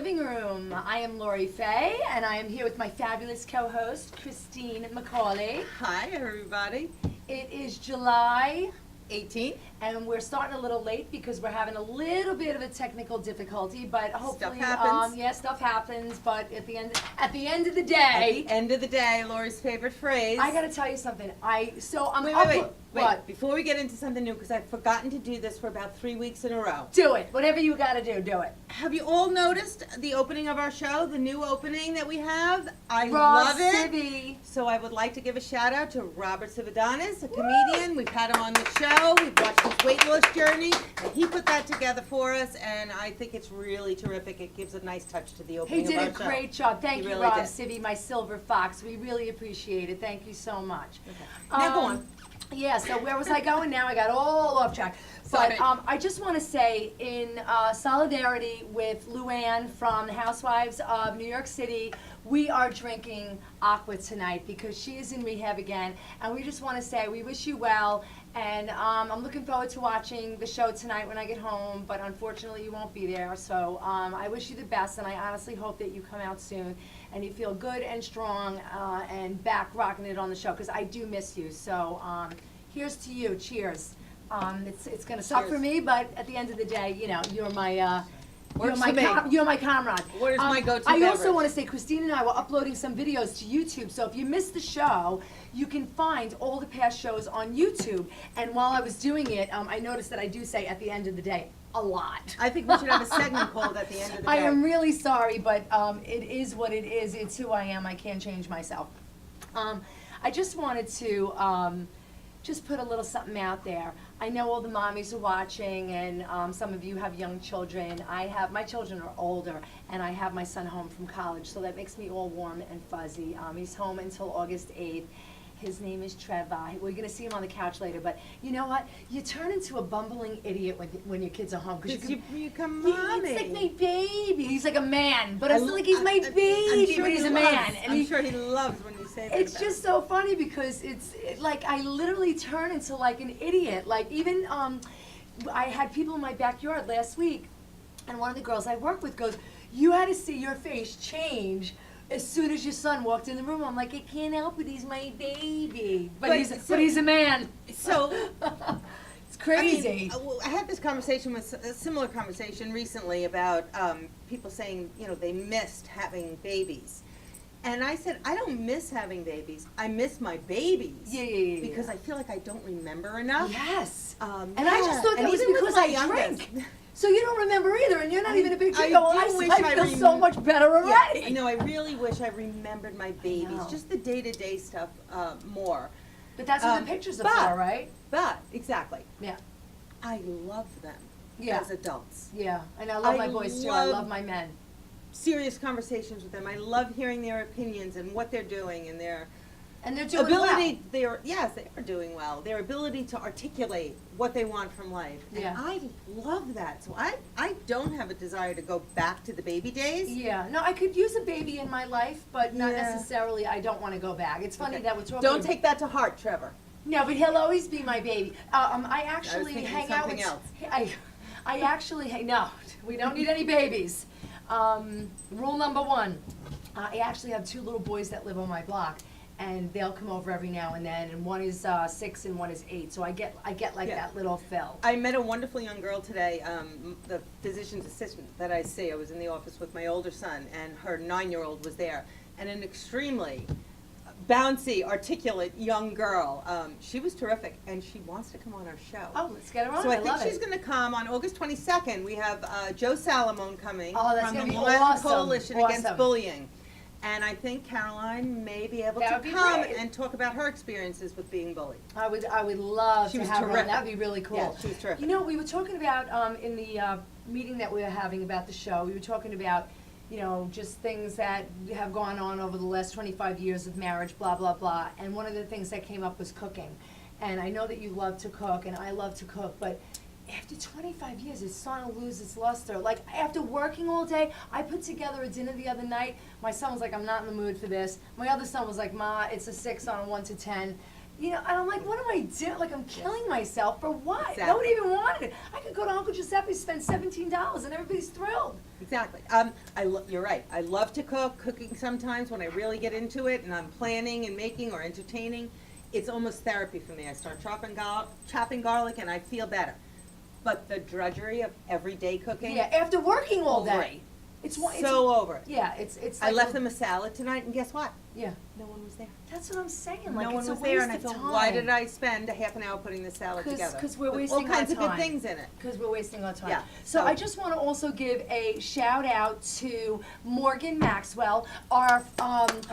living room. I am Lori Faye, and I am here with my fabulous co-host, Christine McCauley. Hi, everybody. It is July 18th. and we're starting a little late because we're having a little bit of a technical difficulty, but hopefully, Stuff happens. stuff happens. But at the end of the At day, the end of the day, Lori's favorite phrase. I got to tell you something. I'm Wait. What? Before we get into something new, because I've forgotten to do this for about 3 weeks in a row. Do it. Whatever you got to do it. Have you all noticed the opening of our show, the new opening that we have? I Rob love it. Civey. So I would like to give a shout out to Robert Cividanis, a comedian. We've had him on the show. We've watched his weight loss journey. And he put that together for us, and I think it's really terrific. It gives a nice touch to the He opening did a of our show. great job. Thank He you, really Rob did. Civey, my silver fox. We really appreciate it. Thank you so much. Now go on. Yeah, so where was I going now? I got all off track. But Sorry. I just want to say, in solidarity with Luann from the Housewives of New York City, we are drinking Aqua tonight because she is in rehab again. And we just want to say we wish you well. And I'm looking forward to watching the show tonight when I get home. But unfortunately, you won't be there. So I wish you the best. And I honestly hope that you come out soon and you feel good and strong and back rocking it on the show because I do miss you. So here's to you. Cheers. It's going to suck for Cheers. me, but at the end of the day, you know, you're my Works for me. you're my comrade. What is my go-to I also beverage? want to say Christine and I were uploading some videos to YouTube, so if you missed the show, you can find all the past shows on YouTube. And while I was doing it, I noticed that I do say at the end of the day a lot. I think we should have a segment called at the end of the day. I am really sorry, but it is what it is. It's who I am. I can't change myself. I just wanted to just put a little something out there. I know all the mommies are watching, and some of you have young children. My children are older, and I have my son home from college, so that makes me all warm and fuzzy. He's home until August 8th. His name is Trevor. We're going to see him on the couch later, but you know what? You turn into a bumbling idiot when your kids are home. Because you become He's mommy. like my baby. He's like a man, but it's I- not like he's my I'm baby, sure but he's he a man. loves- And I'm sure he loves when you say that. it's about just so funny because like I literally turn into like an idiot. Like even I had people in my backyard last week, and one of the girls I work with goes, "You had to see your face change as soon as your son walked in the room." I'm like, I can't help it. He's my baby, but he's a man. So, It's crazy. I had this conversation with a similar conversation recently about people saying, you know, they missed having babies. And I said, I don't miss having babies. I miss my babies. Yeah. Because I feel like I don't remember enough. Yes. Um, And I just thought and that was even with because my I youngest. drink. So you don't remember either, and you're not even a big I drinker. Well, do wish I I feel so much better already. Yeah, no, I really wish I remembered my babies. know. Just the day-to-day stuff more. But that's what Um, the pictures are but- for, right? But, exactly, Yeah. I love them Yeah. as adults. Yeah. And I love I my boys too. I love- love my men. Serious conversations with them. I love hearing their opinions and what they're doing and their And they're doing ability. They are doing well. Their ability to articulate what they want from life. And Yeah. I love that. So I don't have a desire to go back to the baby days. well. Yeah. No, I could use a baby in my life, but not Yeah. necessarily. I don't want to go back. It's funny Okay. that we're talking. Don't take that to heart, Trevor. No, but he'll always be my baby. I actually thinking hang out with. something else. I actually hang. No, we don't need any babies. Rule number one. I actually have 2 little boys that live on my block, and they'll come over every now and then. And one is 6 and one is 8. So I get like Yeah. that little Phil. I met a wonderful young girl today, the physician's assistant that I see. I was in the office with my older son, and her 9-year-old was there, and an extremely bouncy, articulate young girl. She was terrific, and she wants to come on our show. Oh, let's get her on. So I love think she's it. going to come on August 22nd. We have Joe Salamone coming Oh, that's from gonna the be Long Island awesome. Coalition Against Awesome. Bullying. And I think Caroline may be able That to would be come great. and talk about her experiences with being bullied. I would love She to was have her on. terrific. That'd be really cool. Yeah, she was terrific. You know, we were talking about in the meeting that we were having about the show. We were talking about, you know, just things that have gone on over the last 25 years of marriage, blah blah blah. And one of the things that came up was cooking. And I know that you love to cook, and I love to cook, but after 25 years, it's starting to lose its luster. Like, after working all day, I put together a dinner the other night. My son was like, I'm not in the mood for this. My other son was like, Ma, it's a 6 on a 1 to 10. You know, and I'm like, what am I doing? Like, I'm killing myself for what? Exactly. Nobody even wanted it. I could go to Uncle Giuseppe's, spend $17, and everybody's thrilled. Exactly. You're right. I love to cook. Cooking sometimes when I really get into it and I'm planning and making or entertaining, it's almost therapy for me. I start chopping garlic and I feel better. But the drudgery of everyday cooking, Yeah, after working all Over day. it. It's one. so over it. Yeah, it's. I Like left them a salad tonight, and guess what? Yeah, No one was there. that's what I'm saying. Like, No one it's was a there, waste and I of thought, time. why did I spend a half an hour putting this salad together? Because we're With wasting all kinds our of good time. things in it. Because we're wasting our time. Yeah, So so- I just want to also give a shout out to Morgan Maxwell, our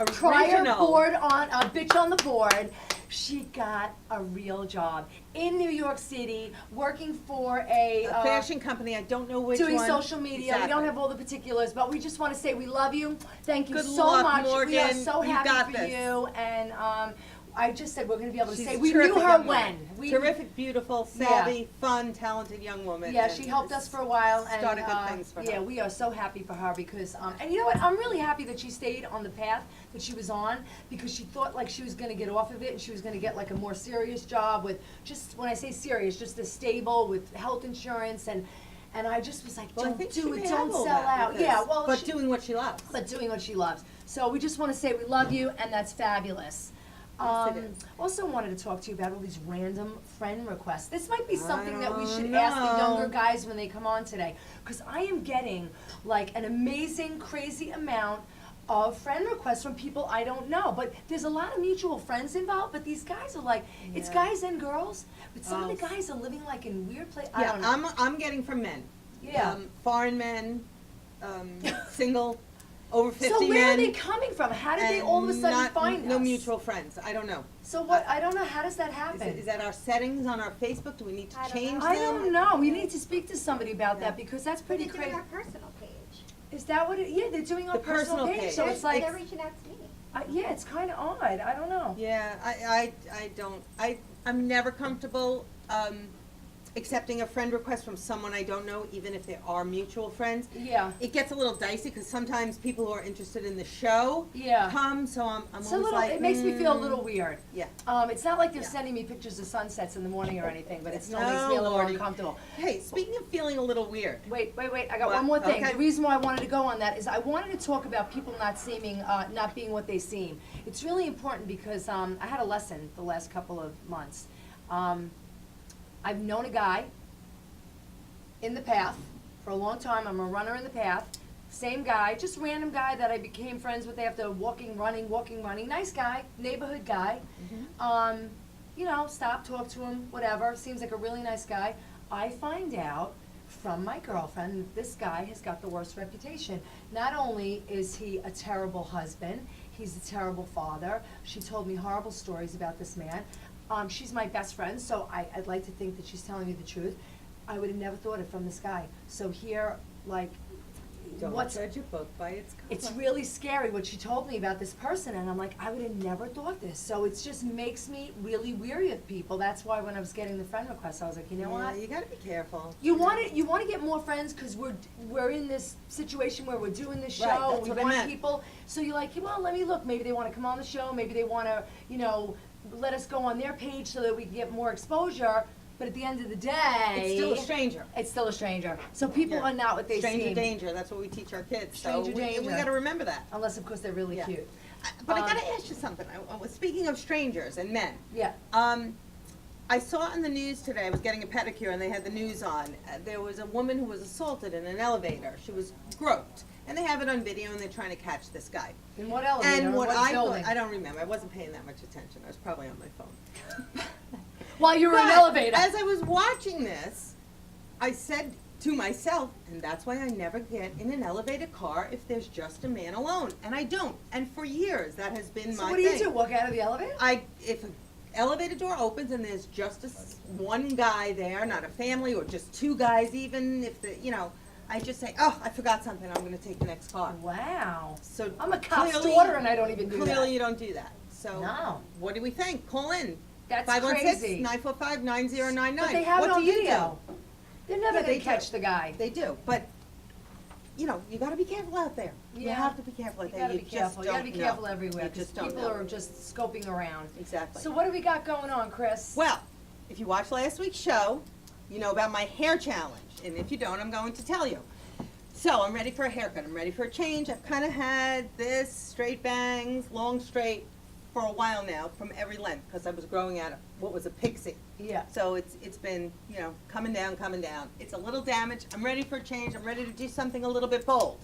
prior Original. board on bitch on the board. She got a real job in New York City, working for A fashion company, I don't know which one. doing social media. We Exactly. don't have all the particulars, but we just want to say we love you. Thank you Good so luck, much. We are Morgan. so You happy got for this. you. And I just said we're going to be able to She's say a we terrific knew her young when. woman. We, Terrific, beautiful, savvy, fun, talented young woman. Yeah, and she helped us it's for a while, and started good things for her. yeah, we are so happy for her because, and you know what? I'm really happy that she stayed on the path that she was on because she thought like she was going to get off of it and she was going to get like a more serious job with just when I say serious, just a stable with health insurance and I just was like, Well, I don't think she do may it, have don't all sell that out. because- Yeah, well, but she- doing what she loves. but doing what she loves. So we just want to say we love you, and that's fabulous. Yes, it is. Also wanted to talk to you about all these random friend requests. This might be something that we don't should ask the younger know. guys when they come on today, because I am getting like an amazing, crazy amount of friend requests from people I don't know. But there's a lot of mutual friends involved, but these guys are like, it's Yeah. guys and girls, but some of Oh. the guys are living like in weird places. I Yeah, don't know. I'm getting from men. Yeah. Foreign men, single, over 50 So where are men. they coming from? How did they all of a and sudden not- find No us? mutual friends. I don't know. So what? I don't know. How does that Is, happen? it, is that our settings on our Facebook? Do we need to I don't change know. I them? don't know. We need to speak to somebody about Yeah. that because that's pretty They're doing crazy. our personal page. Is that what it? Yeah, they're doing our The personal page. So it's like, They're reaching out to me. yeah, it's kind of odd. I don't know. Yeah, I don't. I'm never comfortable accepting a friend request from someone I don't know, even if they are mutual friends. Yeah, It gets a little dicey because sometimes people who are interested in the show yeah. come, so I'm It's a always little. like, It makes me feel a little weird. Yeah. It's not like they're Yeah. sending me pictures of sunsets in the morning or anything, but it still No, makes me a little Lordy. uncomfortable. Hey, speaking of feeling a little weird, Wait. I got What? one more thing. Okay. The reason why I wanted to go on that is I wanted to talk about people not being what they seem. It's really important because I had a lesson the last couple of months. I've known a guy in the path for a long time. I'm a runner in the path. Same guy, just random guy that I became friends with after walking, running. Nice guy, neighborhood guy. You know, stop, talk to him, whatever. Seems like a really nice guy. I find out from my girlfriend that this guy has got the worst reputation. Not only is he a terrible husband, he's a terrible father. She told me horrible stories about this man. She's my best friend, so I'd like to think that she's telling me the truth. I would have never thought it from this guy. So here, like, don't what's judge a book by its cover. it's really scary what she told me about this person, and I'm like, I would have never thought this. So it just makes me really weary of people. That's why when I was getting the friend request, I was like, you know Yeah, what? you gotta be careful. You want to get more friends because we're in this situation where we're doing this show. Right, and that's we what I want meant. people. So you're like, well, let me look. Maybe they want to come on the show. Maybe they want to, let us go on their page so that we can get more exposure. But at the end of the day, It's still a stranger. It's still a stranger. So people Yeah. are not what they Stranger seem. danger, that's what we teach our kids. Stranger so we danger. gotta remember that. Unless, of course, they're really Yeah. cute. But I Um, gotta ask you something. I was speaking of strangers and men. Yeah. I saw in the news today, I was getting a pedicure and they had the news on. There was a woman who was assaulted in an elevator. She was groped. And they have it on video and they're trying to catch this guy. In what elevator? And what what I building? thought, I don't remember. I wasn't paying that much attention. I was probably on my phone. While you were in But an elevator. As I was watching this, I said to myself, and that's why I never get in an elevated car if there's just a man alone. And I don't. And for years, that has been So my what do you thing. do? Walk out of the elevator? If an elevator door opens and there's just one guy there, not a family or just two guys even, I just say, oh, I forgot something, I'm gonna take the next car. Wow. So I'm a cop's clearly- daughter and I don't even do Clearly that. you don't do that. So No. what do we think? Call in. That's crazy. 516-945-9099. But they have What it on do you video. They're never Yeah, gonna they catch do. the guy. They do, but you know, you gotta be careful out there. You Yeah. have to be careful out You there. gotta be just careful. You gotta don't be know. careful everywhere, You 'cause just don't people know. are just scoping around. Exactly. So what do we got going on, Chris? Well, if you watched last week's show, you know about my hair challenge. And if you don't, I'm going to tell you. So I'm ready for a haircut. I'm ready for a change. I've kind of had this straight bangs, long straight, for a while now from every length because I was growing out of what was a pixie. Yeah. So it's been, you know, coming down, coming down. It's a little damaged. I'm ready for a change. I'm ready to do something a little bit bold.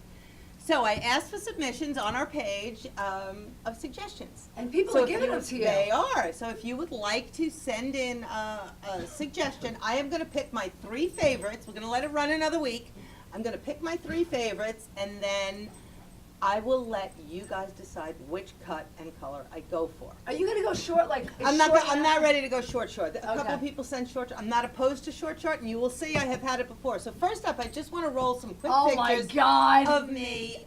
So I asked for submissions on our page of suggestions. And people So are if giving them to you. They are. So if you would like to send in a suggestion, I am going to pick my 3 favorites. We're going to let it run another week. I'm going to pick my 3 favorites, and then I will let you guys decide which cut and color I go for. Are you gonna go short like? I'm not. short I'm now? not ready to go short. A couple Okay. of people send short. I'm not opposed to short, and you will see I have had it before. So first up, I just want to roll some quick Oh my pictures God. of me,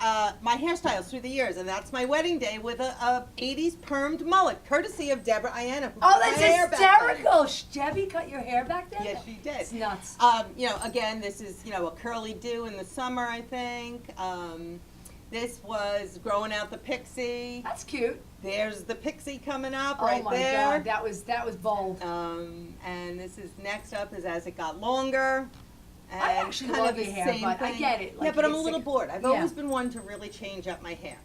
my hairstyles through the years, and that's my wedding day with a 80s permed mullet, courtesy of Deborah Ianna. Who Oh, cut my that's hair back then. hysterical. Debbie cut your hair back then? Yes, she did. It's nuts. You know, again, this is, you know, a curly do in the summer, I think. This was growing out the pixie. That's cute. There's the pixie coming up Oh right my there. God, that was bold. And this is next up is as it got longer. And I actually kind love of the your hair, same but I thing. get it, Yeah, like, but I'm a it's little like- bored. I've yeah. always been one to really change up my hair.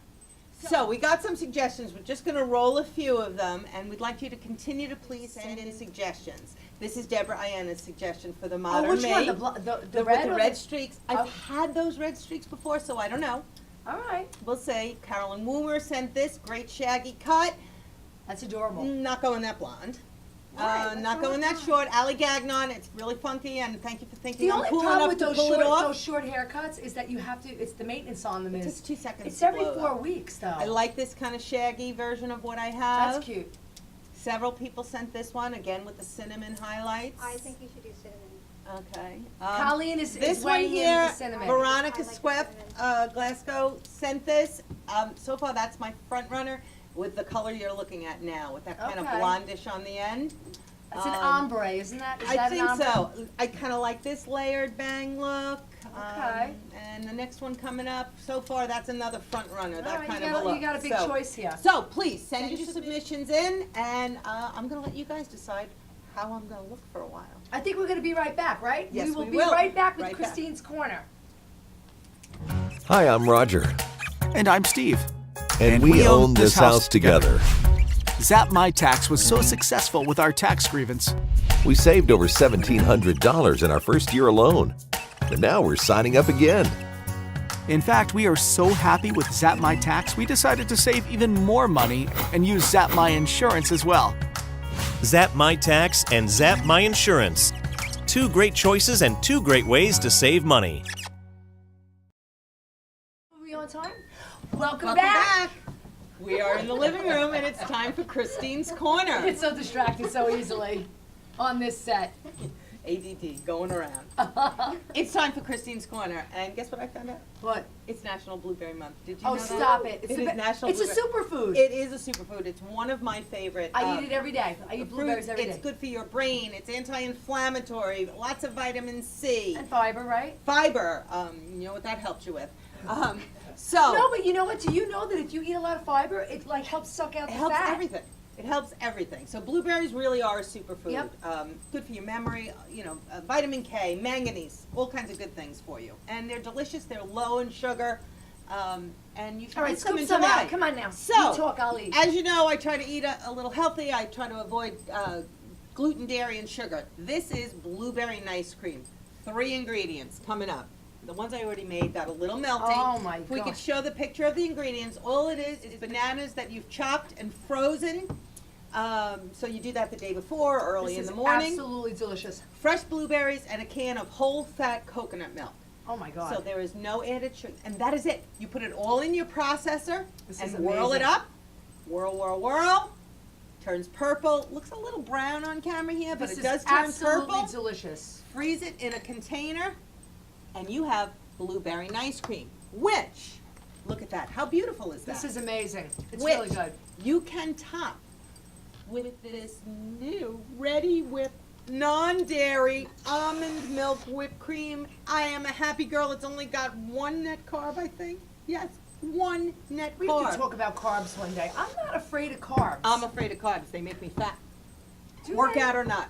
So we got some suggestions. We're just going to roll a few of them, and we'd like you to continue to please send in suggestions. This is Deborah Ianna's suggestion for the Oh, modern which one? me. The red? With the or red streaks. I've Oh. had those red streaks before, so I don't know. All right. We'll say Carolyn Woomer sent this great shaggy cut. That's adorable. Not going that blonde. Right, let's Not go going with that that. short. Ali Gagnon, it's really funky, and thank you for thinking The I'm only cool problem enough with to those pull short, it off. those short haircuts is that you have to, it's the maintenance on them It is. takes 2 seconds It's to every blow 4 up. weeks though. I like this kind of shaggy version of what I have. That's cute. Several people sent this one, again with the cinnamon highlights. I think you should do cinnamon. Okay. Colleen is This one weighing in with here, the cinnamon. Veronica I like the Swept, Glasgow sent this. So far, that's my front runner with the color you're looking at now, with that kind of Okay. blondish on the end. It's an ombre, isn't that? Is I that think an ombre? so. I kind of like this layered bang look. Okay. And the next one coming up, so far, that's another front runner, All that right, kind you of a got, look. you got a big So- choice here. So please, send your submissions in, and I'm going to let you guys decide how I'm going to look for a while. I think we're gonna be right back, right? Yes, We will we be will. right back with Right back. Christine's Corner. Hi, I'm Roger, And I'm Steve. and we own this house together. Zap My Tax was so successful with our tax grievance. We saved over $1,700 in our first year alone. And now we're signing up again. In fact, we are so happy with Zap My Tax, we decided to save even more money and use Zap My Insurance as well. Zap My Tax and Zap My Insurance. 2 great choices and 2 great ways to save money. Are we on time? Welcome, Welcome back. back. We are in the living room, and it's time for Christine's Corner. It's so distracted so easily on this set. ADD, going around. It's time for Christine's Corner, and guess what I found out? What? It's National Blueberry Month. Did you Oh, know that? stop it. It the is be- National It's a Blueberry. superfood. It is a superfood. It's one of my favorite. I eat it every day. I eat fruit. blueberries every It's day. good for your brain. It's anti-inflammatory. Lots of vitamin C. And fiber, right? Fiber. You know what that helps you with. So No, but you know what? Do you know that if you eat a lot of fiber, it like helps suck out it the helps fat? everything. It helps everything. So blueberries really are a superfood. Yep. Good for your memory. You know, vitamin K, manganese, all kinds of good things for you. And they're delicious. They're low in sugar. And you should All right, eat them scoop in some July. out. Come on now. So, You talk, I'll eat. as you know, I try to eat a little healthy. I try to avoid gluten, dairy, and sugar. This is blueberry nice cream. 3 ingredients coming up. The ones I already made got a little melty. Oh, my If we could gosh. show the picture of the ingredients, all it is bananas that you've chopped and frozen. So you do that the day before, or early This in is the morning. absolutely delicious. Fresh blueberries and a can of whole fat coconut milk. Oh my God. So there is no added sugar, and that is it. You put it all in your processor This and is whirl it amazing. up. Whirl, whirl, whirl. Turns purple. Looks a little brown on camera here, but This it is does turn absolutely purple. delicious. Freeze it in a container, and you have blueberry nice cream. Which, look at that. How beautiful is that? This is amazing. It's Which really good. you can top with this new Ready Whip non-dairy almond milk whipped cream. I am a happy girl. It's only got one net carb, I think. Yes, one net We have carb. to talk about carbs one day. I'm not afraid of carbs. I'm afraid of carbs. They make me fat. Do Work they? out or not.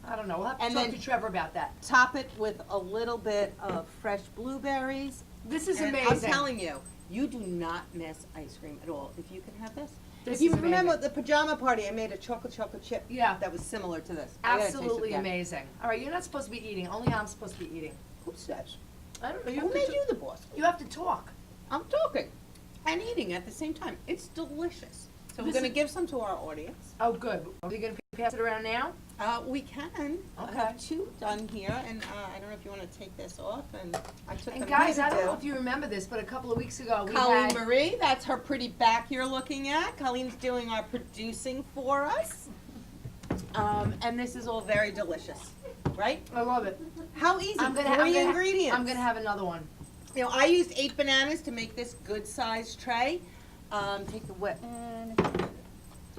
I don't know. We'll have to And talk then- to Trevor about that. Top it with a little bit of fresh blueberries. This is And amazing. I'm telling you, you do not miss ice cream at all. If you can have this. This If you is remember amazing. the pajama party, I made a chocolate chip. Yeah. That was similar to this. I gotta taste it Absolutely again. amazing. All right, you're not supposed to be eating. Only I'm supposed to be eating. Who says? I don't know. Who made you the boss? You have to talk. I'm talking and eating at the same time. It's delicious. So we're This gonna is- give some to our audience. Oh, good. Are we going to pass it around now? We can. I Okay. have two done here, and I don't know if you want to take this off. And I took And them guys, here I to don't know do. if you remember this, but a couple of weeks ago we Colleen had. Marie, that's her pretty back you're looking at. Colleen's doing our producing for us. And this is all very delicious, right? I love it. How easy, I'm gonna, three ingredients. I'm gonna have another one. You know, I used 8 bananas to make this good sized tray. Take the wet,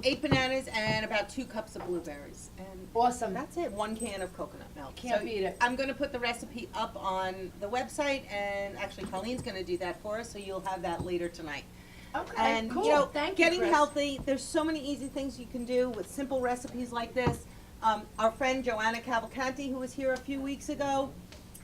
8 bananas and about 2 cups of blueberries. And Awesome. that's it, 1 can of coconut milk. Can't So beat it. I'm gonna put the recipe up on the website, and actually Colleen's gonna do that for us, so you'll have that later tonight. Okay, And, cool. you know, Thank getting you, Chris. healthy, there's so many easy things you can do with simple recipes like this. Our friend Joanna Cavalcanti, who was here a few weeks ago,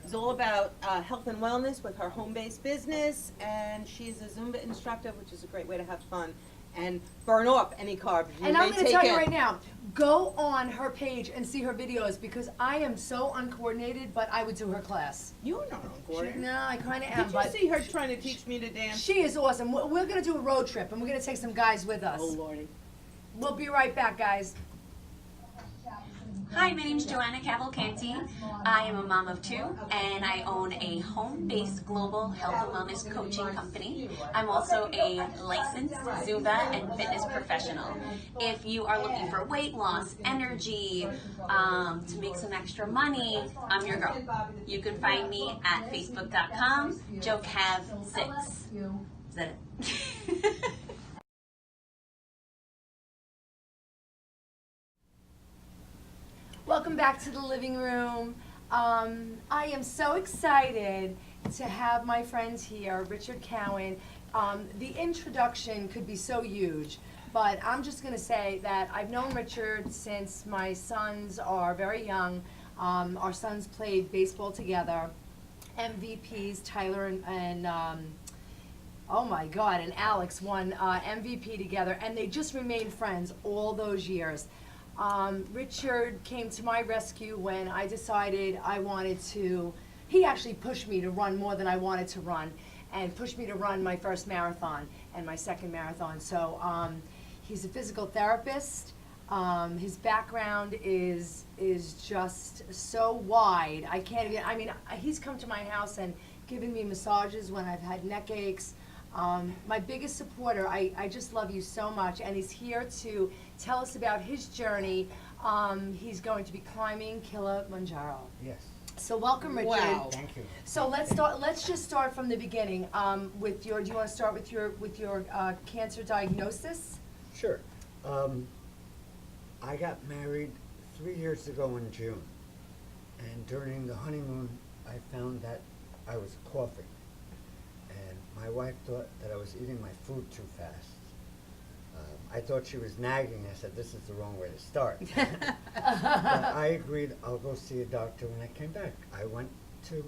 is all about health and wellness with her home-based business, and she's a Zumba instructor, which is a great way to have fun and burn off any carbs you And may I'm going to take tell you in. right now, go on her page and see her videos because I am so uncoordinated, but I would do her class. You're not on board. No, I kind of am, Did you but see her trying to teach me to dance? she is awesome. We're going to do a road trip and we're going to take some guys with us. Oh, Lordy. We'll be right back, guys. Hi, my name is Joanna Cavalcanti. I am a mom of 2, and I own a home-based global health and wellness coaching company. I'm also a licensed Zumba and fitness professional. If you are looking for weight loss, energy, to make some extra money, I'm your girl. You can find me at facebook.com, joecav6. Is that it? Welcome back to the living room. I am so excited to have my friends here, Richard Cowan. The introduction could be so huge, but I'm just going to say that I've known Richard since my sons are very young. Our sons played baseball together. MVPs, Tyler and oh my God, and Alex won MVP together, and they just remained friends all those years. Richard came to my rescue when I decided I wanted to, he actually pushed me to run more than I wanted to run, and pushed me to run my first marathon and my second marathon. So he's a physical therapist. His background is just so wide. I can't even, I mean, he's come to my house and given me massages when I've had neck aches. My biggest supporter, I just love you so much, and he's here to tell us about his journey. He's going to be climbing Kilimanjaro. Yes, So welcome, Richard. Wow. thank you. So let's just start from the beginning. With your, do you want to start with your cancer diagnosis? Sure. I got married 3 years ago in June, and during the honeymoon, I found that I was coughing, and my wife thought that I was eating my food too fast. I thought she was nagging. I said, "This is the wrong way to start." But I agreed. I'll go see a doctor when I came back. I went to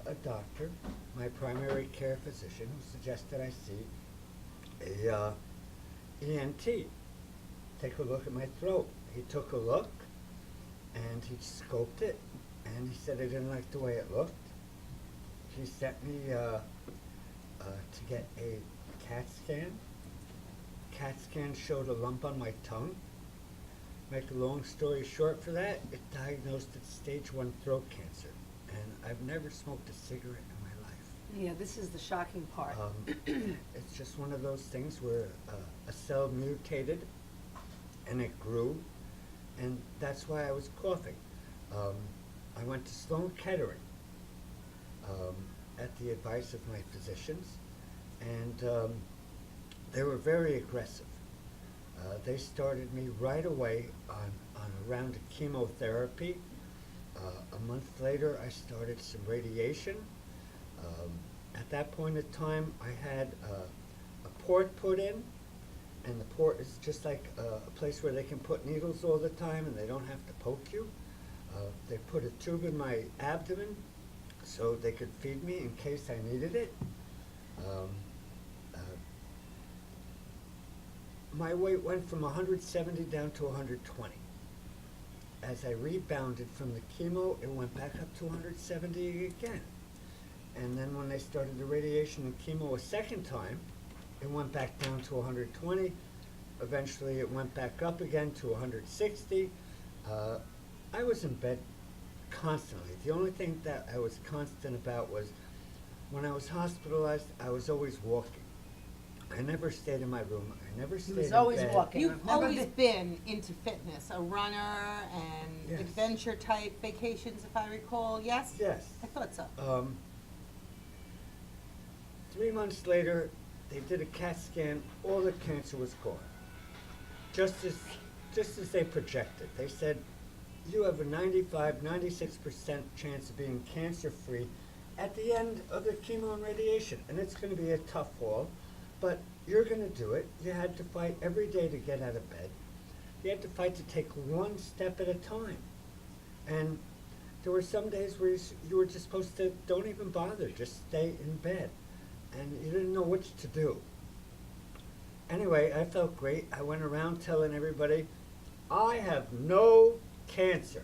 a doctor, my primary care physician, who suggested I see a ENT. Take a look at my throat. He took a look, and he scoped it, and he said he didn't like the way it looked. He sent me to get a CAT scan. CAT scan showed a lump on my tongue. Make a long story short for that, it diagnosed it stage 1 throat cancer, and I've never smoked a cigarette in my life. Yeah, this is the shocking part. It's just one of those things where a cell mutated and it grew, and that's why I was coughing. I went to Sloan Kettering at the advice of my physicians, and they were very aggressive. They started me right away on a round of chemotherapy, A month later, I started some radiation. At that point in time, I had a port put in, and the port is just like a place where they can put needles all the time and they don't have to poke you. They put a tube in my abdomen so they could feed me in case I needed it. My weight went from 170 down to 120. As I rebounded from the chemo, it went back up to 170 again. And then when they started the radiation and chemo a second time, it went back down to 120. Eventually it went back up again to 160. I was in bed constantly. The only thing that I was constant about was when I was hospitalized, I was always walking. I never stayed in my room. I never stayed in bed. was always walking. You've Never always been into fitness, a runner and Yes. adventure type vacations, if I recall, yes? Yes. I thought so. 3 months later, they did a CAT scan. All the cancer was gone. Just as they projected. They said, you have a 95, 96% chance of being cancer-free at the end of the chemo and radiation. And it's going to be a tough haul, but you're going to do it. You had to fight every day to get out of bed. You had to fight to take one step at a time. And there were some days where you were just supposed to don't even bother, just stay in bed. And you didn't know which to do. Anyway, I felt great. I went around telling everybody, I have no cancer.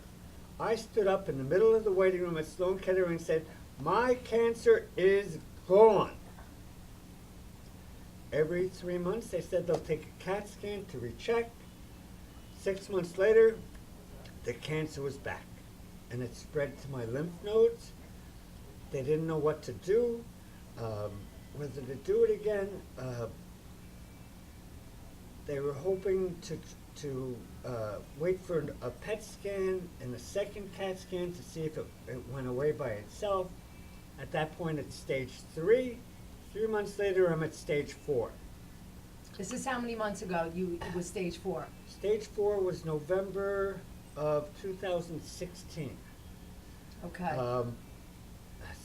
I stood up in the middle of the waiting room at Sloan Kettering and said, my cancer is gone. Every 3 months, they said they'll take a CAT scan to recheck. 6 months later, the cancer was back. And it spread to my lymph nodes. They didn't know what to do, whether to do it again. They were hoping to wait for a PET scan and a second CAT scan to see if it went away by itself. At that point, it's stage 3. 3 months later, I'm at stage 4. This is how many months ago it was stage 4? Stage 4 was November of 2016. Okay.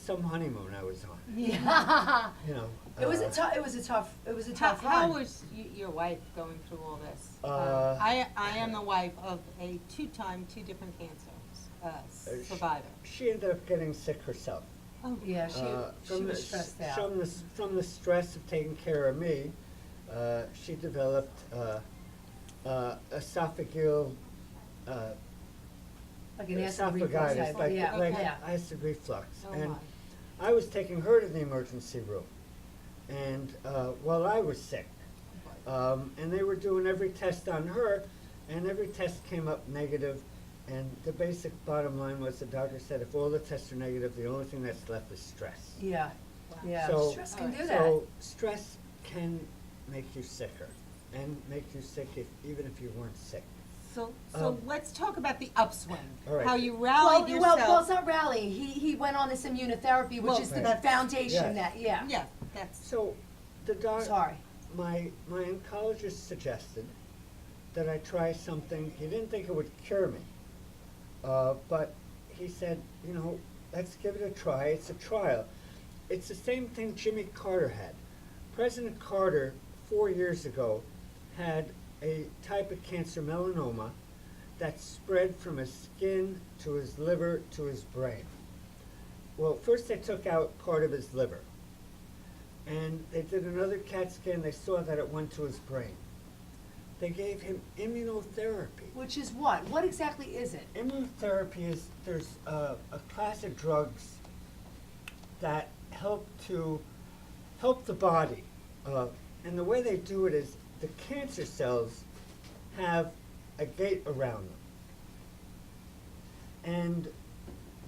Some honeymoon I was on. Yeah. You know. It was a tough How run. was your wife going through all this? Uh, I am the wife of a two different cancer survivor. She ended up getting sick herself. Oh, Yeah, she From was the- stressed out. From the stress of taking care of me, she developed esophageal Like an acid reflux esophagitis, type. like, Yeah, like yeah. acid reflux. Oh And my. I was taking her to the emergency room, and while I was sick, and they were doing every test on her, and every test came up negative. And the basic bottom line was the doctor said if all the tests are negative, the only thing that's left is stress. Yeah, yeah. So- Stress can do that. So stress can make you sicker, and make you sick even if you weren't sick. So Um, let's talk about the upswing. all right. How you rallied Well, yourself. it's not rallying. He went on this immunotherapy, which Well, is the Right. foundation Yes. that, yeah. Yeah, that's. So the Sorry. my oncologist suggested that I try something. He didn't think it would cure me, but he said, you know, let's give it a try. It's a trial. It's the same thing Jimmy Carter had. President Carter, 4 years ago, had a type of cancer, melanoma, that spread from his skin to his liver to his brain. Well, first they took out part of his liver, and they did another CAT scan. They saw that it went to his brain. They gave him immunotherapy. Which is what? What exactly is it? Immunotherapy is, there's a class of drugs that help the body. And the way they do it is the cancer cells have a gate around them. And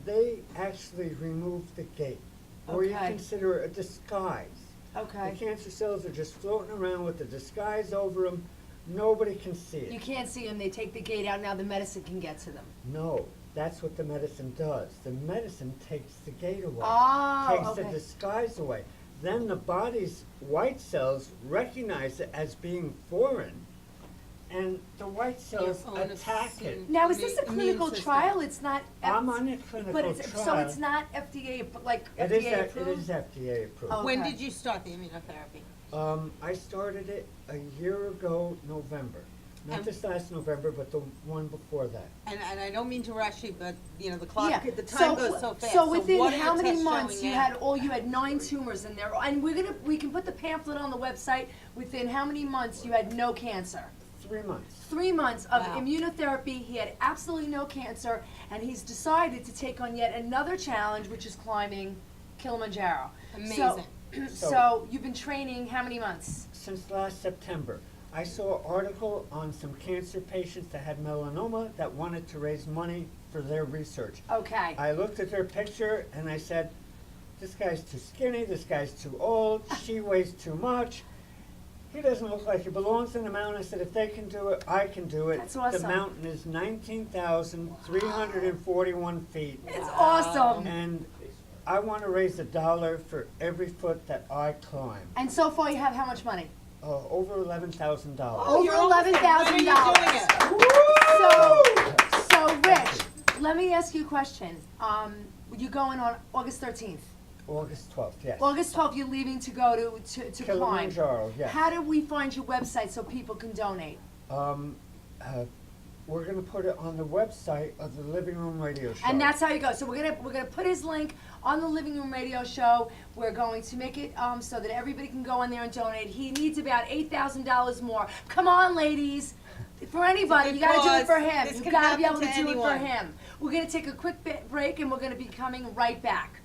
they actually remove the gate. Or you Okay. consider it a disguise. Okay. The cancer cells are just floating around with the disguise over them. Nobody can see it. You can't see them. They take the gate out. Now the medicine can get to them. No, that's what the medicine does. The medicine takes the gate away. Oh, Takes the okay. disguise away. Then the body's white cells recognize it as being foreign, and the white cells own attack it. immune- Now, is this a immune clinical system. trial? It's not. I'm on a clinical But it's, trial. so it's not FDA, like It is, FDA it approved? is FDA approved. Oh. When Okay. did you start the immunotherapy? I started it a year ago, November. Not And- this last November, but the one before that. And I don't mean to rush you, but, you know, the clock, Yeah. the time goes so fast. So within what are how your many tests months showing you now? had 9 tumors in there, and we can put the pamphlet on the website. Within how many months you had no cancer? 3 months. 3 months of Wow. immunotherapy. He had absolutely no cancer, and he's decided to take on yet another challenge, which is climbing Kilimanjaro. Amazing. So you've been training how many months? Since last September. I saw an article on some cancer patients that had melanoma that wanted to raise money for their research. Okay. I looked at their picture and I said, this guy's too skinny, this guy's too old, she weighs too much. He doesn't look like he belongs in the mountain. I said, if they can do it, I can do it. That's awesome. The mountain is 19,341 feet. It's awesome. And I want to raise $1 for every foot that I climb. And so far, you have how much money? Over $11,000. Over you're almost there. When are you doing $11,000. So, Rich, let me ask you a question. You're going on August 13th. August 12th, yes. August 12th, you're leaving to go to climb. Kilimanjaro, yes. How do we find your website so people can donate? We're going to put it on the website of the Living Room Radio Show. And that's how you go. So we're gonna put his link on the Living Room Radio Show. We're going to make it so that everybody can go on there and donate. He needs about $8,000 more. Come on, ladies. For anybody, It's a you gotta do it good for cause. him. This You can gotta be happen able to to do it for anyone. him. We're gonna take a quick break and we're gonna be coming right back.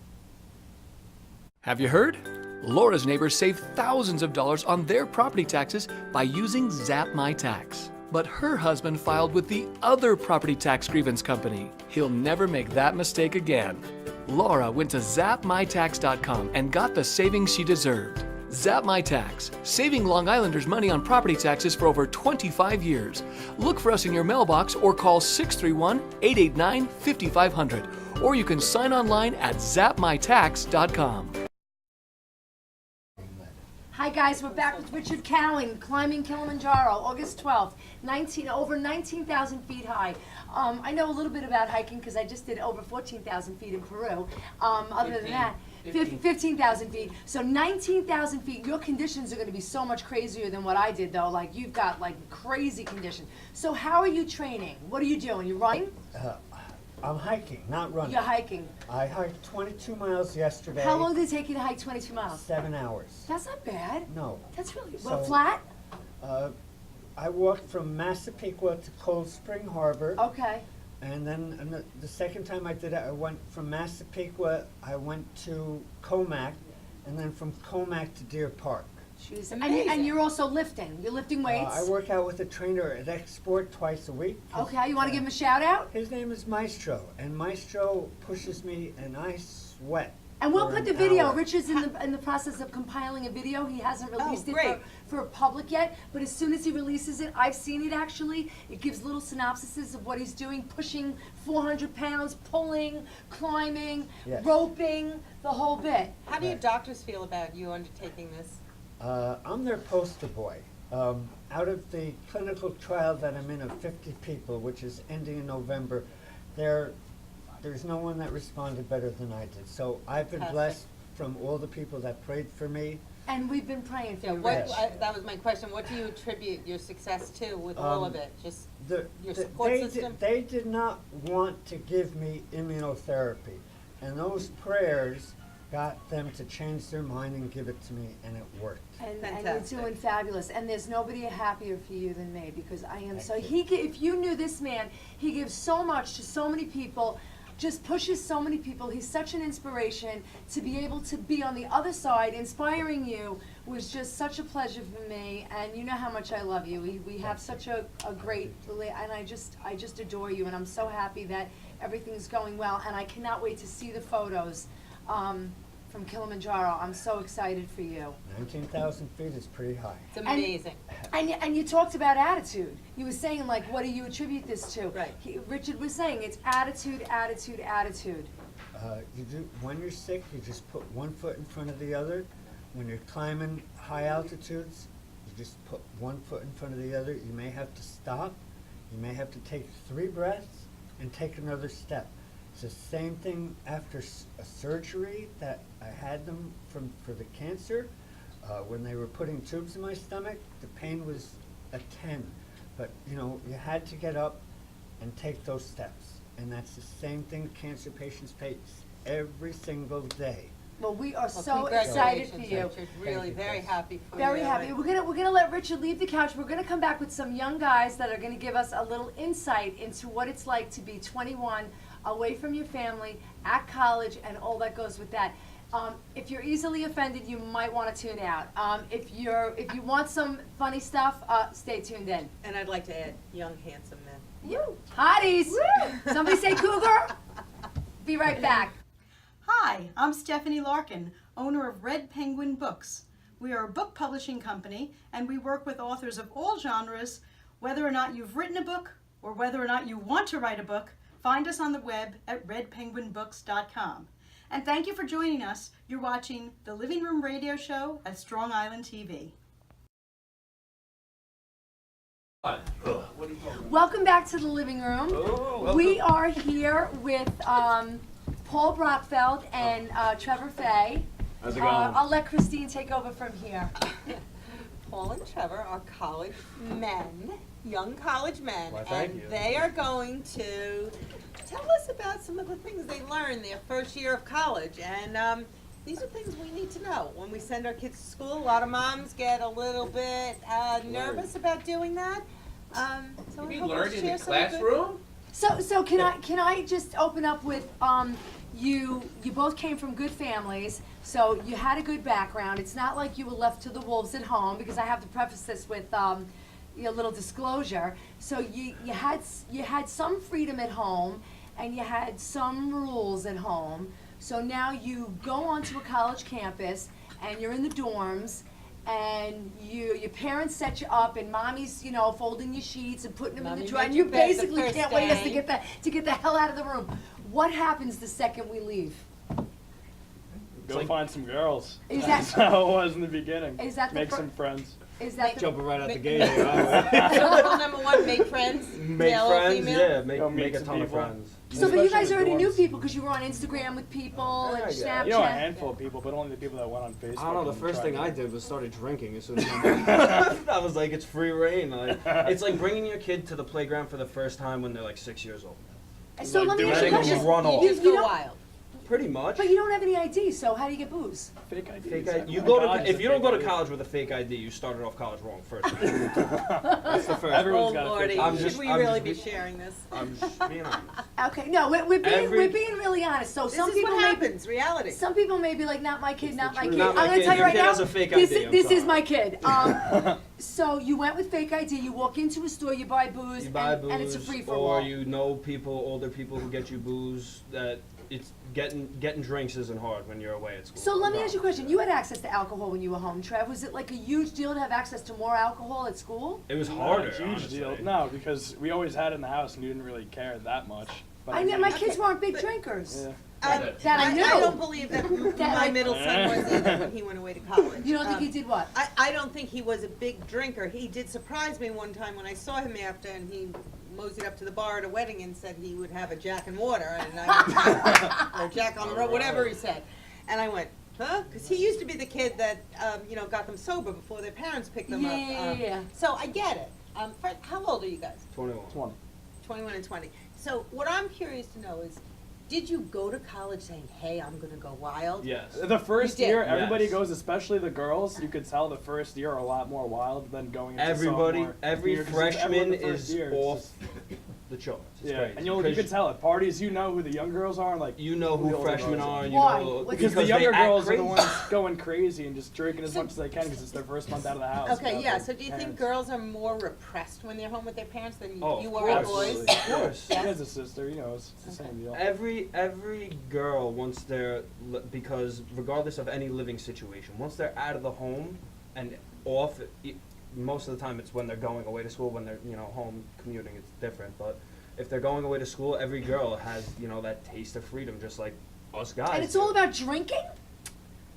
Have you heard? Laura's neighbors saved thousands of dollars on their property taxes by using Zap My Tax. But her husband filed with the other property tax grievance company. He'll never make that mistake again. Laura went to zapmytax.com and got the savings she deserved. Zap My Tax, saving Long Islanders money on property taxes for over 25 years. Look for us in your mailbox or call 631-889-5500. Or you can sign online at zapmytax.com. Hi guys, we're back with Richard Cowan, climbing Kilimanjaro, August 12th, over 19,000 feet high. I know a little bit about hiking because I just did over 14,000 feet in Peru. Other than that, 15,000 feet. So 19,000 feet, your conditions are going to be so much crazier than what I did though. Like you've got like crazy conditions. So how are you training? What are you doing? You running? I'm hiking, not running. You're hiking. I hiked 22 miles yesterday. How long did it take you to hike 22 miles? 7 hours. That's not bad. No. That's really, So- well, flat? I walked from Massapequa to Cold Spring Harbor. Okay. And then the second time I did it, I went from Massapequa, I went to Comac, and then from Comac to Deer Park. Jeez. Amazing. And you're also lifting. You're lifting weights? I work out with a trainer at Export twice a week. Okay, you want to give him a shout out? His name is Maestro, and Maestro pushes me, and I sweat. And we'll for put an the video. hour. Richard's in the process of compiling a video. He hasn't released it great. for public yet, but as soon as he releases it, I've seen it actually. It gives little synopsises of what he's doing, pushing 400 pounds, pulling, climbing, Yes. roping, the whole bit. How do your doctors feel about you undertaking this? I'm their poster boy. Out of the clinical trial that I'm in of 50 people, which is ending in November, there's no one that responded better than I did. So I've been Fantastic. blessed from all the people that prayed for me. And we've been praying for Yeah, you, what, Rich. that was my question. What do you attribute your success to with all of it? Just your The- support they system? They did not want to give me immunotherapy, and those prayers got them to change their mind and give it to me, and it worked. And Fantastic. you're doing fabulous. And there's nobody happier for you than me because I am so. Thank you. If you knew this man, he gives so much to so many people, just pushes so many people. He's such an inspiration. To be able to be on the other side, inspiring you, was just such a pleasure for me. And you know how much I love you. We have such a great, and I just adore you. And I'm so happy that everything's going well. And I cannot wait to see the photos. From Kilimanjaro. I'm so excited for you. 19,000 feet is pretty high. It's amazing. And you talked about attitude. You were saying, like, what do you attribute this to? Right. Richard was saying it's attitude, attitude, attitude. When you're sick, you just put one foot in front of the other. When you're climbing high altitudes, you just put one foot in front of the other. You may have to stop. You may have to take 3 breaths and take another step. It's the same thing after a surgery that I had them for the cancer. When they were putting tubes in my stomach, the pain was a 10. But, you know, you had to get up and take those steps. And that's the same thing cancer patients face every single day. Well, we are Well, so excited for congratulations, you. Richard. Really, Thank you, very Chris. happy for you. Very happy. We're gonna let Richard leave the couch. We're gonna come back with some young guys that are gonna give us a little insight into what it's like to be 21, away from your family, at college, and all that goes with that. If you're easily offended, you might want to tune out. If you want some funny stuff, stay tuned in. And I'd like to add, young, handsome men. You hotties! Somebody say cougar. Be right back. Hi, I'm Stephanie Larkin, owner of Red Penguin Books. We are a book publishing company, and we work with authors of all genres. Whether or not you've written a book or whether or not you want to write a book, find us on the web at redpenguinbooks.com. And thank you for joining us. You're watching the Living Room Radio Show at Strong Island TV. Welcome back to the living room. We are here with Paul Brockfeld and Trevor Fay. How's it going? I'll let Christine take over from here. Paul and Trevor are college men, young college men, Why, thank and you. they are going to tell us about some of the things they learned their first year of college. And these are things we need to know when we send our kids to school. A lot of moms get a little bit nervous about doing that. So You I mean hope we'll learned in share the some good- classroom? So can I just open up with you both came from good families, so you had a good background. It's not like you were left to the wolves at home, because I have to preface this with a little disclosure. So you had some freedom at home, and you had some rules at home. So now you go onto a college campus, and you're in the dorms, and your parents set you up, and mommy's, folding your sheets and putting them in Mommy the drawer, made and your you bed the basically first can't wait us day. to get the hell out of the room. What happens the second we leave? Go find some girls. Is That's that- how it was in the beginning. Is that the Make fir- some friends. Is that the, Jumping right out the Make- gate. So rule number one, make friends, Make male or friends, female. yeah, Go make meet a some ton of people. friends. so? But you guys Especially already knew dorms. people because you were on Instagram with people and Yeah, Snapchat. You know, a handful of people, but only the people that went on Facebook. I don't know, the and first tried thing to- I did was started drinking as soon as I was like, it's free reign. Like, it's like bringing your kid to the playground for the first time when they're like 6 years old. So Like let me doing ask you a letting them question. run off. You just You go don't- wild. Pretty much. But you don't have any ID, so how do you get booze? Fake ID. Fake exactly. You My go God, to it's if a you don't fake go to ID. college with a fake ID, you started off college wrong first. That's the first. Everyone's Oh got a Lordy, fake ID. should we I'm really just be sharing this? I'm just being honest. Okay, no, we're being really honest. So This some is people what may happens, reality. some people may be like, not my kid, not my kid. Not my I'm gonna kid. tell you Your right kid now, has a fake this, ID, I'm this is sorry. my kid. So you went with fake ID. You walk into a store, you buy booze, You buy booze, and it's a free for or all. you know people, older people who get you booze. That it's getting drinks isn't hard when you're away at school. So let me ask you a Regardless. question. You had access to alcohol when you were home, Trev. Was it like a huge deal to have access to more alcohol at school? It was Not harder. a huge honestly. deal. No, because we always had it in the house and you didn't really care that much. But I know my mean, kids weren't big but- drinkers. Yeah. That I knew. I don't believe that That my I- middle son was either when he went away to college. You don't think he did what? I don't think he was a big drinker. He did surprise me one time when I saw him after, and he moseyed up to the bar at a wedding and said he would have a Jack and water, and I went, or Jack on the road, whatever he said. And I went, huh? Because he used to be the kid that, got them sober before their parents picked them up. Yeah. So I get it. How old are you guys? 21. 20. 21 and 20. So what I'm curious to know is, did you go to college saying, hey, I'm going to go wild? Yes. The first You did? year, everybody Yes. goes, especially the girls. You could tell the first year are a lot more wild than going into Everybody, sophomore every year, 'cause it's everyone freshman the first is year, it's off just- the charts. It's Yeah, crazy. and you Because can tell at parties, you know who the young girls are, and like you know the who older freshmen girls are. And Why? you know What's- because the they younger act girls are crazy. the ones going crazy and just drinking as much as they can because it's their first month out of the house. Okay, without yeah, their so do you think parents. girls are more repressed when they're home with their parents than Oh, you of were at course. boys? Of course. She has a sister, it's the same deal. Every girl, once they're because regardless of any living situation, once they're out of the home and off, most of the time it's when they're going away to school. When they're home commuting, it's different. But if they're going away to school, every girl has that taste of freedom, just like us guys. And it's do. all about drinking?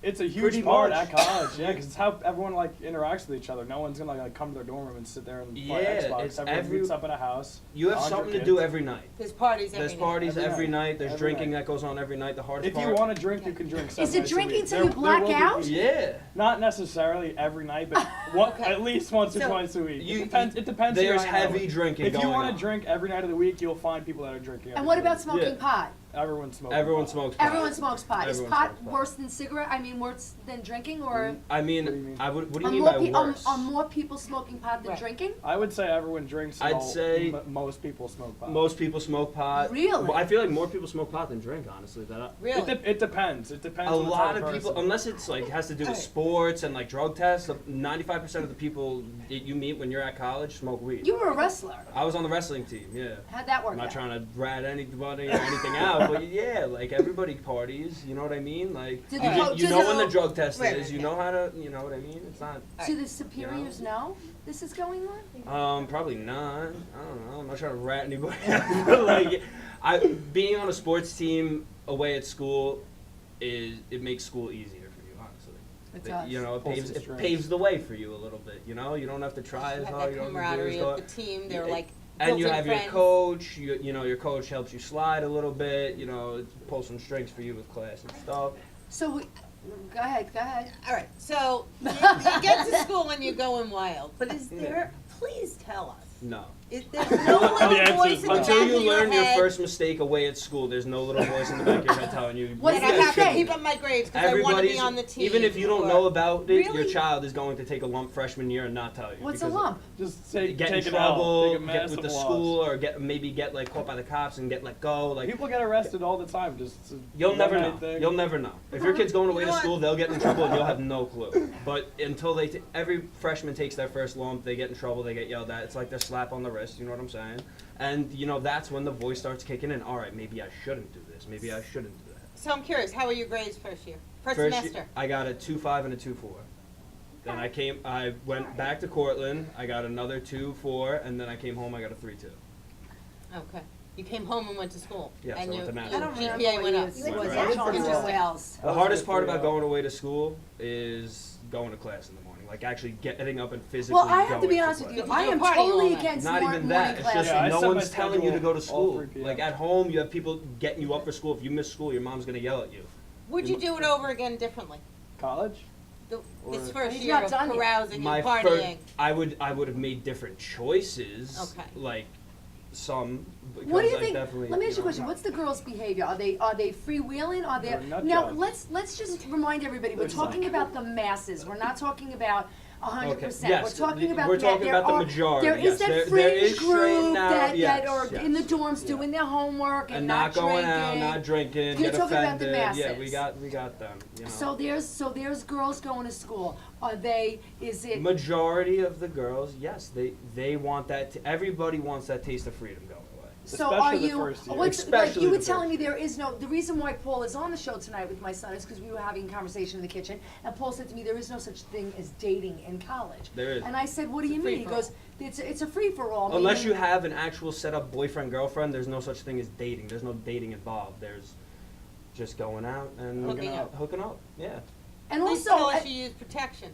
It's a huge Pretty part much. at college, yeah, because it's how everyone like interacts with each other. No one's gonna like come to their dorm room and sit there and play Yeah, Xbox. it's Everyone meets up in a house. You have 100 something to kids. do every night. There's parties There's every night. parties Every every night. night. There's Every drinking night. that goes on every night. The hardest If part. you want to drink, you can drink. 7 Is it nights a drinking week. till you black will be- out? Yeah. Not necessarily every night, but one, Okay. at least once or So, twice a week. you- It depends. It depends. who There's you're hanging out heavy with. drinking If you going want on. to drink every night of the week, you'll find people that are drinking. And every what day. about smoking Yeah. pot? Everyone smokes? Everyone smokes pot. Everyone smokes pot. Is Everyone pot smokes pot. worse than cigarette? I mean, worse than drinking, or I What do you mean, mean? what do you are mean more, by worse? are more people smoking pot than Right. drinking? I would say everyone drinks. I'd and say most people smoke pot. Most people smoke pot. Really? Well, I feel like more people smoke pot than drink, honestly. Really? It depends. It depends. A on the lot type of people, person. unless it's like has to do with Alright. sports and like drug tests, 95% of the people that you meet when you're at college smoke weed. You were a wrestler. I was on the wrestling team, yeah. How'd that work I'm not out? trying to rat anybody or anything out, but yeah, like everybody parties, you know what I mean? Like Did you, the ju- coaches you know when know- the drug test Right, is, right, you yeah. know how to, you know what I mean? It's not, Do the superiors know this is going on? probably not. I don't know. I'm not trying to rat anybody out, but like, being on a sports team away at school it makes school easier for you, honestly. It does. You know, it Pulls paves, some it strings. paves the way for you a little bit. You know, you don't have to try You as have hard. that You don't have to do camaraderie as of hard. the team. They're Yeah, like And you built-in have your friends. coach. You know, your coach helps you slide a little bit. You know, it pulls some strings for you with class and stuff. So, go ahead. All right, so you get to school and you're going wild, but is there, please tell us, No. there's no The little answer voice is in no. the Until back you of your learn your head first mistake away at school, there's no little voice in the back of your head telling you. What that did I you have to say? keep up my grades because I want to Everybody's, be on the team? even if you don't or- know about it, your Really? child is going to take a lump freshman year and not tell you. What's a because lump? Just say, Get in take it out. trouble, Take a get massive with the loss. school, or maybe get like caught by the cops and get let go. Like People get arrested all the time. Just you'll never know. one-night thing. You'll never know. If your kid's going away You to know school, they'll get in trouble and you'll have no clue. But until every freshman takes their first lump, they get in trouble, they get yelled at. It's like their slap on the wrist. You know what I'm saying? And you know that's when the voice starts kicking in. All right, maybe I shouldn't do this. Maybe I shouldn't do that. So I'm curious, how were your grades first year? First Year, semester? I got a 2.5 and a 2.4. Then I went back to Cortland. I got another 2.4, and then I came home. I got a 3.2. Okay. You came home and went to school? Yes, and I went your, to Mass. your I don't GPA went up? Went Was right. actually Interesting. Wales. The hardest part about going away to school is going to class in the morning. Like actually getting up and physically Well, I have to going be honest with you. class. I You're am partying all totally night. against Not morning even that. It's classes. just Yeah, I no set my one's telling you to go to schedule all school. 3 p.m. Like at home, you have people getting you up for school. If you miss school, your mom's gonna yell at you. Would you do it over again differently? College? This Or- first He's year not of done yet. carousing My and first, partying? I would have made different choices. Okay. Like some. What do you because I think? definitely, Let me ask you a know, question. What's the girls' behavior? Are they freewheeling? Are they They're nut now? jobs. Let's just remind everybody. We're They're talking about the masses. We're not talking about 100%. Okay, yes, We're talking about we're the, talking there about the are- majority, There is yes. that There fringe is straight group now, that yes, are yes. in the dorms doing their homework and And not going drinking. out, not drinking, You're get talking about the offended. Yeah, masses. we got them. You know. So there's girls going to school. Are they? Is it? Majority of the girls, yes, they want that. Everybody wants that taste of freedom going away. So Especially are the you? first year. What's, Especially like you were the telling first me, there is no. The reason why Paul is on the show tonight with my son is because we were having a conversation in the kitchen, and Paul said to me, "There is no such thing as dating in college." There is. And I said, "What do you mean?" He goes, "It's a free for all." Unless you have an actual set up boyfriend girlfriend, there's no such thing as dating. There's no dating involved. There's just going out and Hooking up. Yeah. And Please also, tell us you use protection.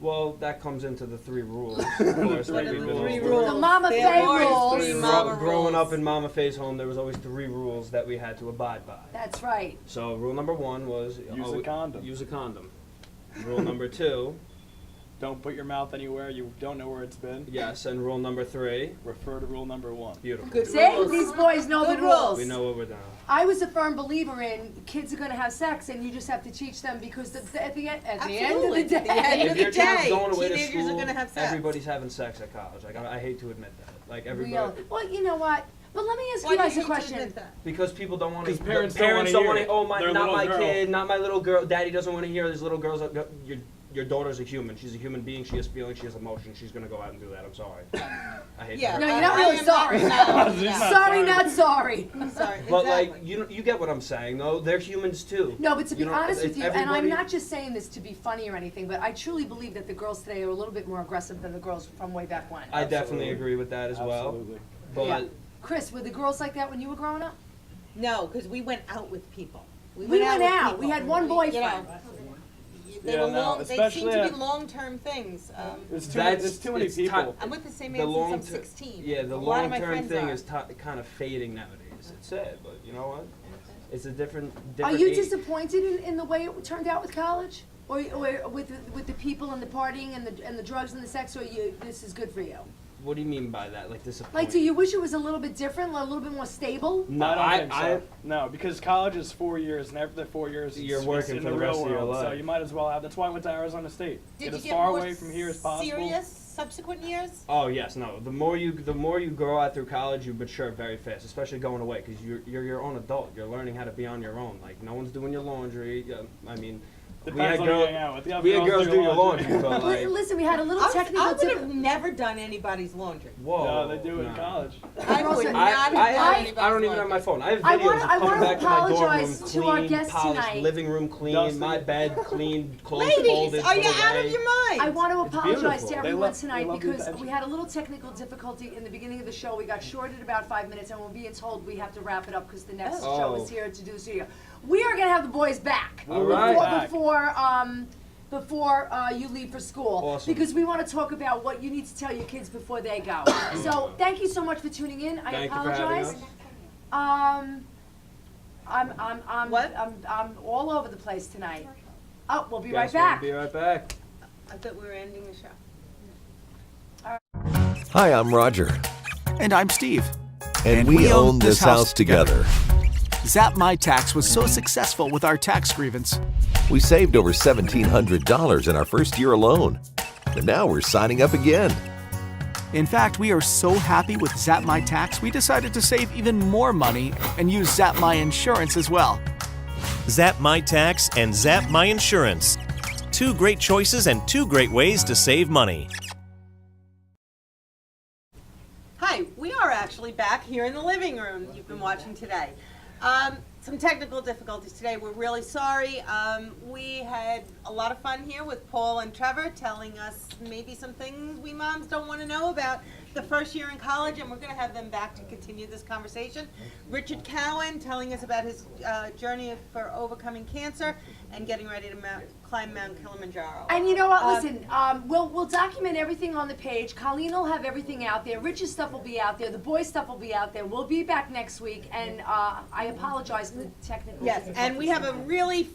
Well, that comes into the 3 rules. Of course, that we've been Three over. rules. the Mama There Faye are rules. three mama Growing rules. up in Mama Faye's home, there was always 3 rules that we had to abide by. That's right. So rule number 1 was Use a condom. Use a condom. Rule number 2, Don't put your mouth anywhere you don't know where it's been. yes, and rule number 3, Refer to rule number 1. beautiful. Good See, rules. these boys know Good the rules. We know what we're doing. I was a firm believer in kids are going to have sex, and you just have to teach them because at the end of Absolutely. the day, At the end If of your the child's day, going away to teenagers are school, gonna have sex. everybody's having sex at college. Like I hate to admit that. Like everybody. real. Well, you know what? But let me ask Why you do guys you a hate to question. admit that? Because people don't want to. 'Cause parents don't wanna hear it. Oh my, Their not little my girl. kid, not my little girl. Daddy doesn't want to hear. These little girls. Your daughter's a human. She's a human being. She has feelings. She has emotions. She's gonna go out and do that. I'm sorry. I hate Yeah. that. No, you're not I really am sorry. No, He's no. not Sorry, not sorry. Sorry. But exactly. like you get what I'm saying though. They're humans too. No, but to be You know, honest it's with you, and I'm everybody- not just saying this to be funny or anything, but I truly believe that the girls today are a little bit more aggressive than the girls from way back when. I definitely Absolutely. agree with that as well. Absolutely. But Yeah. Chris, were the girls like that when you were growing up? No, because we went out with people. We went with out. people. We had one You know, boyfriend. they Yeah, were no, long. They seem especially to at- be long-term things. There's too many it's people. I'm with the same The age long since I'm ter- 16. Yeah, the A lot of my long-term friends thing are. is kind of fading nowadays. It's sad, but you know what? It's a different. Are you age. disappointed in the way it turned out with college? Or with the people and the partying and the drugs and the sex, or this is good for you? What do you mean by that? Like disappointed? Like, do you wish it was a little bit different, a little bit more stable? No, I don't think so. No, because college is 4 years, and after the 4 years, You're it's working in for the the real rest of your world. So life. you might as well have. That's why I went to Arizona State. Did Get you as get far more away from here as possible. serious subsequent years? Oh yes, no. The more you grow out through college, you mature very fast, especially going away, because you're your own adult. You're learning how to be on your own. Like no one's doing your laundry. I mean, Depends on who you hang out with. Yeah, we had girls girls do your laundry, but Li- like, Listen, we had a little I technical would have difficulty. never done anybody's laundry. whoa. No, they do it in nah. college. I would also- not have done anybody's I don't even have laundry. my phone. I have I videos wanna- of I coming wanna back to my dorm room apologize to our clean, guests polished, tonight. living room clean, Dusty. my bed clean, clothes Ladies, folded. are you put out away. of your mind? I want to apologize beautiful. to They everyone love- they tonight love the because attention. we had a little technical difficulty in the beginning of the show. We got shorted about 5 minutes, and we're being told we have to wrap it up because the next show is here to do the studio. We are gonna have the boys back All right. before you leave for school, Awesome. because we want to talk about what you need to tell your kids before they go. So thank you so much for tuning in. I Thank you for having apologize. us. What? I'm all over the place tonight. Oh, we'll be right Guess we'll back. Be right back. I thought we were ending the show. Hi, I'm Roger, And I'm Steve. and we own this house together. Zap My Tax was so successful with our tax grievance. We saved over $1,700 in our first year alone. And now we're signing up again. In fact, we are so happy with Zap My Tax, we decided to save even more money and use Zap My Insurance as well. Zap My Tax and Zap My Insurance. Two great choices and two great ways to save money. Hi, we are actually back here in the living room you've been watching today. Some technical difficulties today. We're really sorry. We had a lot of fun here with Paul and Trevor telling us maybe some things we moms don't want to know about the first year in college, and we're going to have them back to continue this conversation. Richard Cowan telling us about his journey for overcoming cancer and getting ready to climb Mount Kilimanjaro. And you know what? Listen, we'll document everything on the page. Colleen will have everything out there. Rich's stuff will be out there. The boys' stuff will be out there. We'll be back next week, and I apologize for the technical. Yes, and we have a really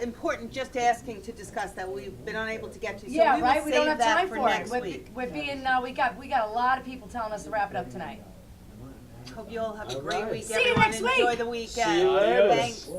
important just asking to discuss that we've been unable to get to. So Yeah, we will right. We don't save have that time for for it. next We're, week. we're being we got a lot of people telling us to wrap it up tonight. Hope you all have a great week. See you Everyone next week. enjoy the weekend. See you later. Thanks.